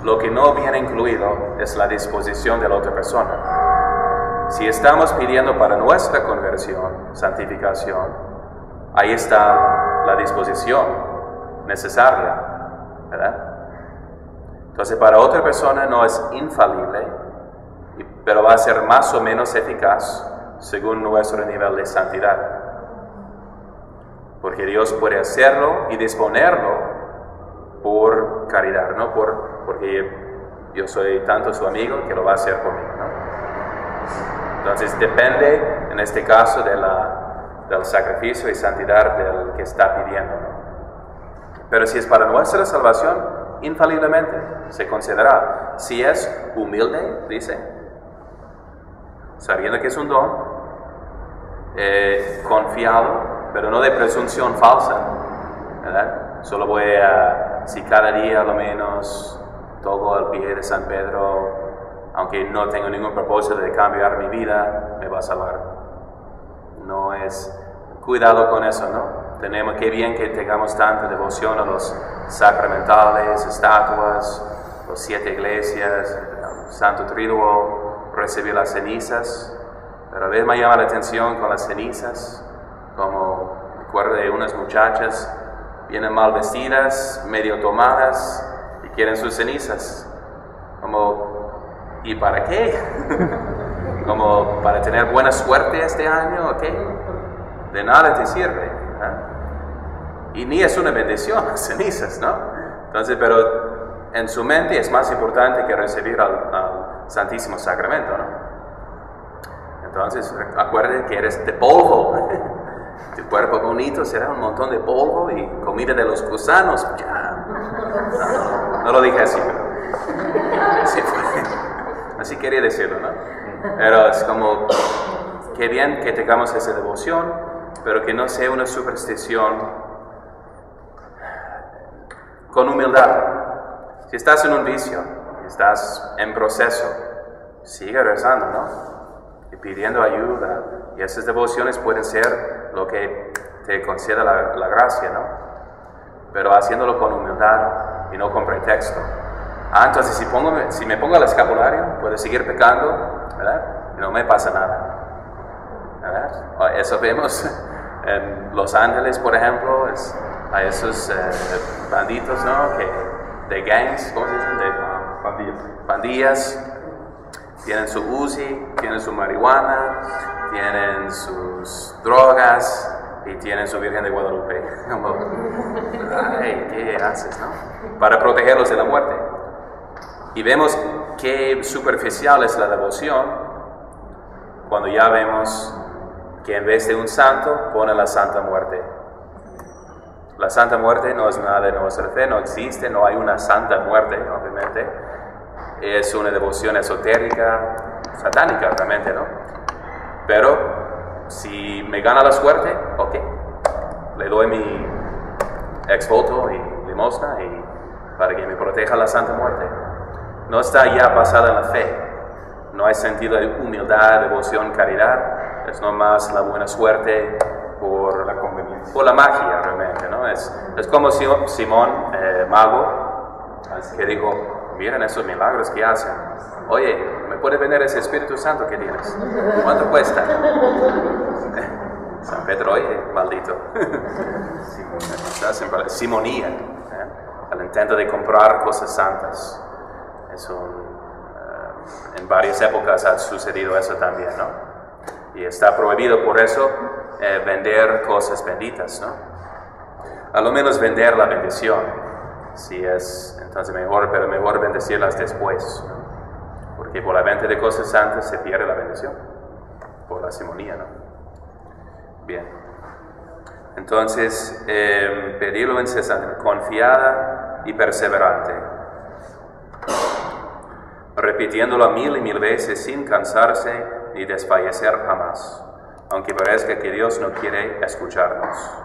lo que no viene incluido es la disposición de la otra persona. Si estamos pidiendo para nuestra conversión, santificación, ahí está la disposición necesaria, ¿verdad? Entonces, para otra persona no es infalible, pero va a ser más o menos eficaz según nuestro nivel de santidad. Porque Dios puede hacerlo y disponerlo por caridad, no porque yo soy tanto su amigo que lo va a hacer conmigo, ¿no? Entonces depende, en este caso, del sacrificio y santidad del que está pidiendo, ¿no? Pero si es para nuestra salvación, infaliblemente se concederá. Si es humilde, dice, sabiendo que es un don, confiado, pero no de presunción falsa, ¿verdad? Solo voy si cada día a lo menos toco al pie de San Pedro, aunque no tengo ningún propósito de cambiar mi vida, me va a salvar. No es, cuidado con eso, ¿no? Qué bien que tengamos tanta devoción a los sacramentales, estatuas, los 7 iglesias, el Santo Triduo, recibir las cenizas, pero a veces me llama la atención con las cenizas, como recuerdo de unas muchachas, vienen mal vestidas, medio tomadas, y quieren sus cenizas. ¿Y para qué? Como para tener buena suerte este año, ¿ok? De nada te sirve, ¿eh? Y ni es una bendición las cenizas, ¿no? Entonces, pero en su mente es más importante que recibir al Santísimo Sacramento, ¿no? Entonces, acuérdate que eres de polvo. Tu cuerpo bonito será un montón de polvo y comida de los gusanos. Ya. No lo dije así, pero así fue. Así quería decirlo, ¿no? Pero es como, qué bien que tengamos esa devoción, pero que no sea una superstición, con humildad. Si estás en un vicio, estás en proceso, sigue rezando, ¿no? Y pidiendo ayuda, y esas devociones pueden ser lo que te conceda la gracia, ¿no? Pero haciéndolo con humildad y no con pretexto. Entonces si me pongo el escapulario, puedo seguir pecando, ¿verdad? Y no me pasa nada, ¿verdad? Eso vemos en Los Ángeles, por ejemplo, a esos banditos, ¿no? De gangs, ¿cómo se dicen? De pandillas. Tienen su Uzi, tienen su marihuana, tienen sus drogas y tienen su Virgen de Guadalupe. Como, ay, ¿qué haces, no? Para protegerlos de la muerte. Y vemos qué superficial es la devoción cuando ya vemos que en vez de un santo pone la Santa Muerte. La Santa Muerte no es nada de nuestra fe, no existe, no hay una Santa Muerte, obviamente. Es una devoción esotérica, satánica realmente, ¿no? Pero si me gana la suerte, ok, le doy mi exvoto y limosna y para que me proteja la Santa Muerte. No está ya basada en la fe, no hay sentido de humildad, devoción, caridad, es nomás la buena suerte por la conveniencia, por la magia realmente, ¿no? Es como Simón, mago, que dijo, miren esos milagros que hacen. Oye, ¿me puede vender ese Espíritu Santo que tienes? ¿Cuánto cuesta? San Pedro, oye, maldito. Simonía, el intento de comprar cosas santas. Es En varias épocas ha sucedido eso también, ¿no? Y está prohibido por eso vender cosas benditas, ¿no? A lo menos vender la bendición, si es entonces mejor, pero mejor bendecirlas después, ¿no? Porque por la venta de cosas santas se pierde la bendición, por la simonía, ¿no? Bien. Entonces, pedirlo incesante, confiada y perseverante, repitiéndolo 1000 y 1000 veces sin cansarse ni desfallecer jamás, aunque parezca que Dios no quiere escucharnos.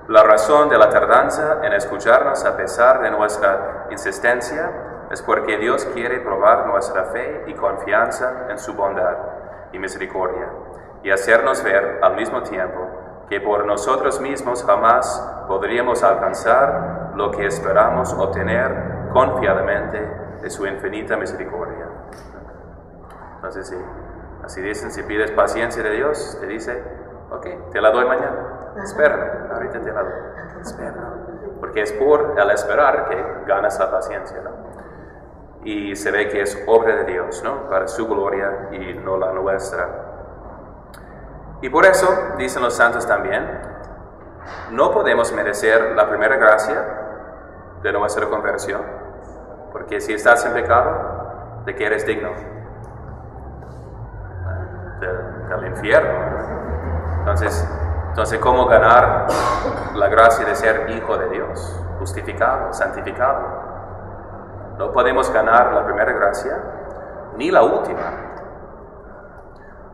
La razón de la tardanza en escucharnos a pesar de nuestra insistencia es porque Dios quiere probar nuestra fe y confianza en su bondad y misericordia, y hacernos ver al mismo tiempo que por nosotros mismos jamás podríamos alcanzar lo que esperamos obtener confiadamente de su infinita misericordia. Entonces, sí, así dicen, si pides paciencia de Dios, te dice, ok, te la doy mañana, espérame, ahorita te la doy, espera, porque es por el esperar que ganas la paciencia, ¿no? Y se ve que es obra de Dios, ¿no? Para su gloria y no la nuestra. Y por eso, dicen los santos también, no podemos merecer la primera gracia de nuestra conversión, porque si estás en pecado, ¿de qué eres digno? Del infierno. Entonces, ¿cómo ganar la gracia de ser hijo de Dios, justificado, santificado? No podemos ganar la primera gracia, ni la última.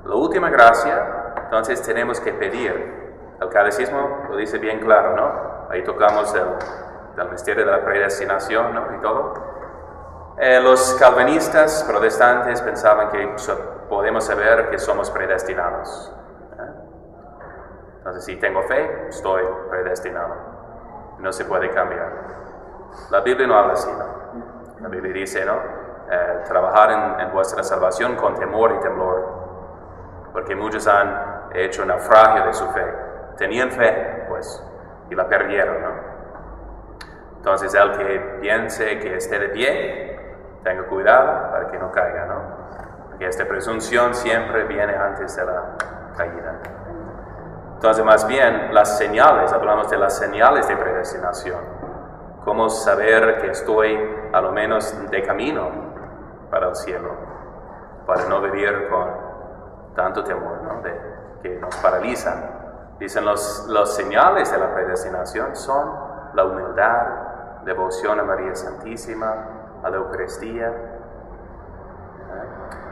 La última gracia, entonces tenemos que pedir. El catecismo lo dice bien claro, ¿no? Ahí tocamos el misterio de la predestinación, ¿no? Y todo. Los calvinistas protestantes pensaban que podemos saber que somos predestinados. Entonces, si tengo fe, estoy predestinado. No se puede cambiar. La Biblia no habla así, ¿no? La Biblia dice, ¿no? Trabajar en vuestra salvación con temor y temblor, porque muchos han hecho naufragio de su fe. Tenían fe, pues, y la perdieron, ¿no? Entonces, el que piense que esté de pie, tenga cuidado para que no caiga, ¿no? Porque esta presunción siempre viene antes de la caída. Entonces, más bien, las señales, hablamos de las señales de predestinación. Cómo saber que estoy a lo menos de camino para el cielo, para no vivir con tanto temor, ¿no? Que nos paralizan. Dicen los señales de la predestinación son la humildad, devoción a María Santísima, a la Eucaristía.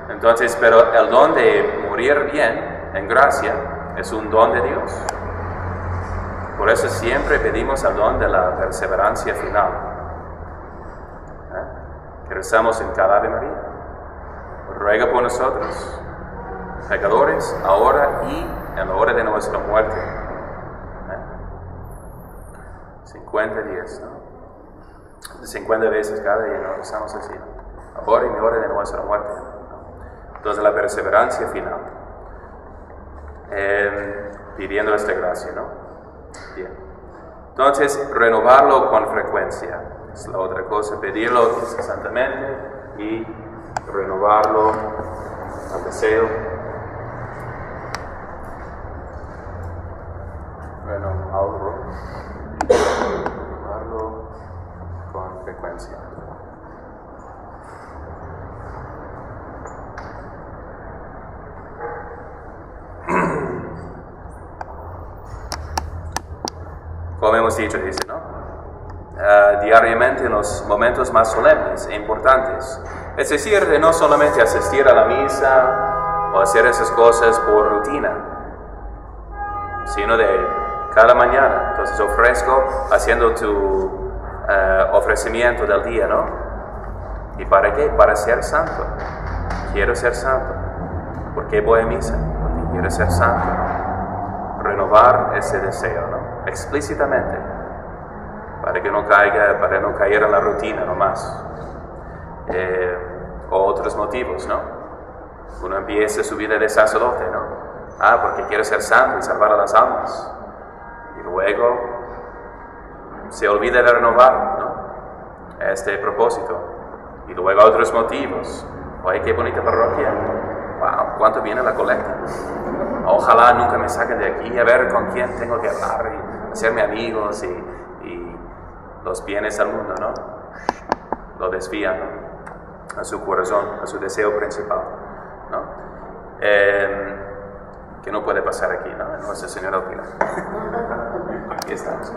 Entonces, pero el don de morir bien, en gracia, es un don de Dios. Por eso siempre pedimos el don de la perseverancia final. Que rezamos en cada Ave María. Ruega por nosotros, pecadores, ahora y en la hora de nuestra muerte. 50 días, ¿no? 50 veces cada día, ¿no? Rezamos así, ¿no? Ahora y en la hora de nuestra muerte, ¿no? Entonces la perseverancia final. Pidiendo esta gracia, ¿no? Bien. Entonces, renovarlo con frecuencia. Es la otra cosa, pedirlo incesantemente y renovarlo al deseo. Renovarlo con frecuencia. Como hemos dicho, dice, ¿no? Diariamente en los momentos más solemnes e importantes. Es decir, de no solamente asistir a la misa o hacer esas cosas por rutina, sino de cada mañana. Entonces ofrezco haciendo tu ofrecimiento del día, ¿no? ¿Y para qué? Para ser santo. Quiero ser santo. ¿Por qué voy a misa? Porque quiero ser santo. Renovar ese deseo, ¿no? Explícitamente, para que no caiga, para no caer en la rutina nomás, o otros motivos, ¿no? Uno empieza su vida de sacerdote, ¿no? Porque quiere ser santo y salvar a las almas, y luego se olvida de renovar, ¿no? Este propósito, y luego otros motivos, Oye, qué bonita parroquia. Wow, ¿cuánto viene la colecta? Ojalá nunca me saquen de aquí, a ver con quién tengo que hablar y hacerme amigos y los bienes al mundo, ¿no? Lo desvían, ¿no? A su corazón, a su deseo principal, ¿no? Que no puede pasar aquí, ¿no? En Nuestra Señora del Pilar. Aquí estamos.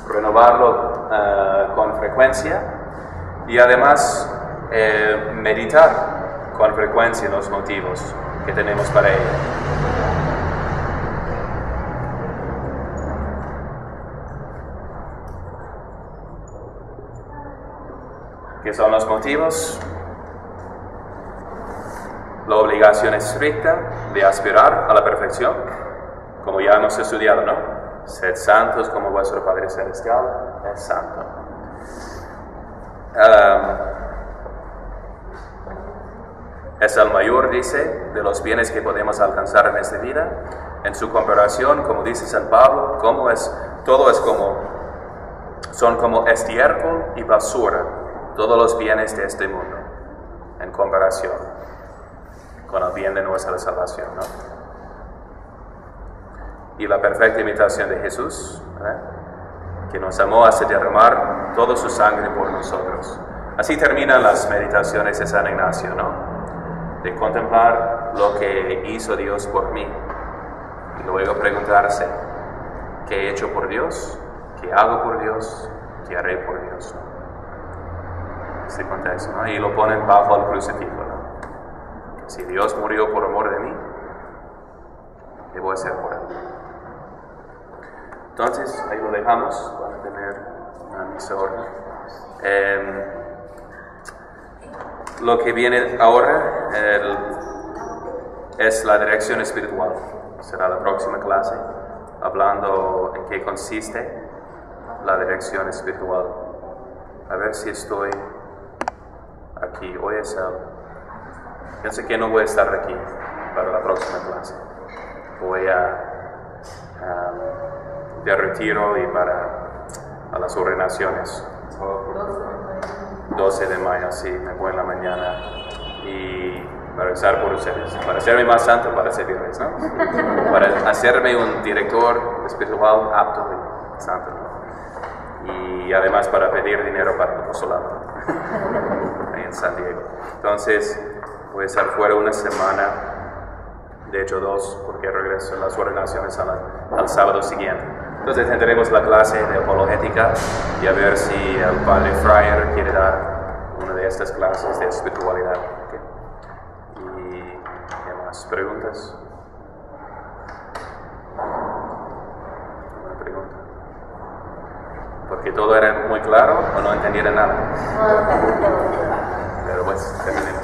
Renovarlo con frecuencia y además meditar con frecuencia en los motivos que tenemos para ello. ¿Qué son los motivos? La obligación estricta de aspirar a la perfección, como ya hemos estudiado, ¿no? Sed santos como vuestro Padre Celestial es santo. Es el mayor, dice, de los bienes que podemos alcanzar en esta vida. En su comparación, como dice San Pablo, son como estiércol y basura, todos los bienes de este mundo, en comparación con el bien de nuestra salvación, ¿no? Y la perfecta imitación de Jesús, que nos amó hasta derramar toda su sangre por nosotros. Así terminan las meditaciones de San Ignacio, ¿no? De contemplar lo que hizo Dios por mí y luego preguntarse, ¿qué he hecho por Dios? ¿Qué hago por Dios? ¿Qué haré por Dios? Este contexto, ¿no? Y lo ponen bajo el crucifijo, ¿no? Si Dios murió por amor de mí, ¿qué voy a hacer por Él? Entonces, ahí lo dejamos para tener una misa ahora. Lo que viene ahora es la dirección espiritual. Será la próxima clase, hablando en qué consiste la dirección espiritual. A ver si estoy aquí. Hoy es pienso que no voy a estar aquí para la próxima clase. Voy de retiro y a las ordenaciones. 12 de mayo, sí, me voy en la mañana y para rezar por ustedes, para hacerme más santo, para servirles, ¿no? Para hacerme un director espiritual apto y santo, ¿no? Y además para pedir dinero para el apostolado ahí en San Diego. Entonces voy a estar fuera una semana, de hecho 2, porque regreso a las ordenaciones al sábado siguiente. Entonces tendremos la clase de apologética y a ver si el padre Fryer quiere dar una de estas clases de espiritualidad. ¿Okay? ¿Y qué más? ¿Preguntas? ¿Una pregunta? ¿Porque todo era muy claro o no entendieron nada? Pero pues, terminemos.